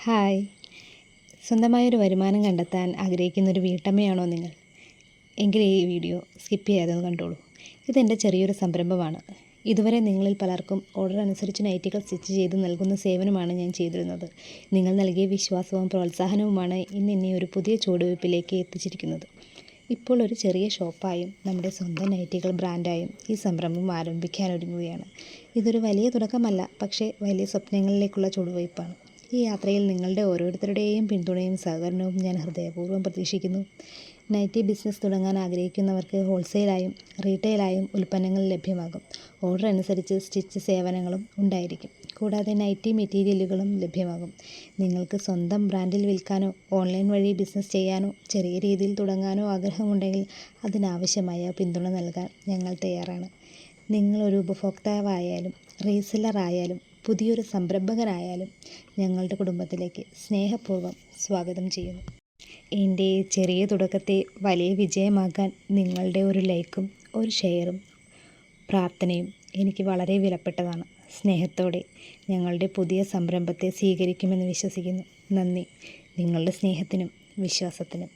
Hi. സ്വന്തമായൊരു വരുമാനം കണ്ടെത്താൻ ആഗ്രഹിക്കുന്നൊരു വീട്ടമ്മയാണോ നിങ്ങൾ? എങ്കിൽ ഈ വീഡിയോ സ്കിപ്പ് ചെയ്യാതെ ഒന്ന് കണ്ടോളൂ. ഇതെൻ്റെ ചെറിയൊരു സംരംഭമാണ്. ഇതുവരെ നിങ്ങളിൽ പലർക്കും ഓർഡർ അനുസരിച്ച് നൈറ്റികൾ സ്റ്റിച്ച് ചെയ്ത് നൽകുന്ന സേവനമാണ് ഞാൻ ചെയ്തിരുന്നത്. നിങ്ങൾ നൽകിയ വിശ്വാസവും പ്രോത്സാഹനവുമാണ് ഇന്ന് എന്നെ ഒരു പുതിയ ചുവടുവയ്പ്പിലേക്ക് എത്തിച്ചിരിക്കുന്നത്. ഇപ്പോൾ ഒരു ചെറിയ ഷോപ്പായും നമ്മുടെ സ്വന്തം നൈറ്റികൾ ബ്രാൻഡായും ഈ സംരംഭം ആരംഭിക്കാനൊരുങ്ങുകയാണ്. ഇതൊരു വലിയ തുടക്കമല്ല, പക്ഷേ വലിയ സ്വപ്നങ്ങളിലേക്കുള്ള ചുവടുവയ്പ്പാണ്. ഈ യാത്രയിൽ നിങ്ങളുടെ ഓരോരുത്തരുടെയും പിന്തുണയും സഹകരണവും ഞാൻ ഹൃദയപൂർവ്വം പ്രതീക്ഷിക്കുന്നു. നൈറ്റി ബിസിനസ് തുടങ്ങാൻ ആഗ്രഹിക്കുന്നവർക്ക് ഹോൾസെയിലായും റീറ്റെയിലായും ഉൽപ്പന്നങ്ങൾ ലഭ്യമാകും. ഓർഡർ അനുസരിച്ച് സ്റ്റിച്ച് സേവനങ്ങളും ഉണ്ടായിരിക്കും. കൂടാതെ നൈറ്റി മെറ്റീരിയലുകളും ലഭ്യമാകും. നിങ്ങൾക്ക് സ്വന്തം ബ്രാൻഡിൽ വിൽക്കാനോ ഓൺലൈൻ വഴി ബിസിനസ് ചെയ്യാനോ ചെറിയ രീതിയിൽ തുടങ്ങാനോ ആഗ്രഹമുണ്ടെങ്കിൽ അതിനാവശ്യമായ പിന്തുണ നൽകാൻ ഞങ്ങൾ തയ്യാറാണ്. നിങ്ങളൊരു ഉപഭോക്താവായാലും റീസെല്ലറായാലും പുതിയൊരു സംരംഭകനായാലും ഞങ്ങളുടെ കുടുംബത്തിലേക്ക് സ്നേഹപൂർവ്വം സ്വാഗതം ചെയ്യുന്നു. എൻ്റെ ചെറിയ തുടക്കത്തെ വലിയ വിജയമാക്കാൻ നിങ്ങളുടെ ഒരു ലൈക്കും ഒരു ഷെയറും പ്രാർത്ഥനയും എനിക്ക് വളരെ വിലപ്പെട്ടതാണ്. സ്നേഹത്തോടെ ഞങ്ങളുടെ പുതിയ സംരംഭത്തെ സ്വീകരിക്കുമെന്ന് വിശ്വസിക്കുന്നു. നന്ദി. നിങ്ങളുടെ സ്നേഹത്തിനും വിശ്വാസത്തിനും.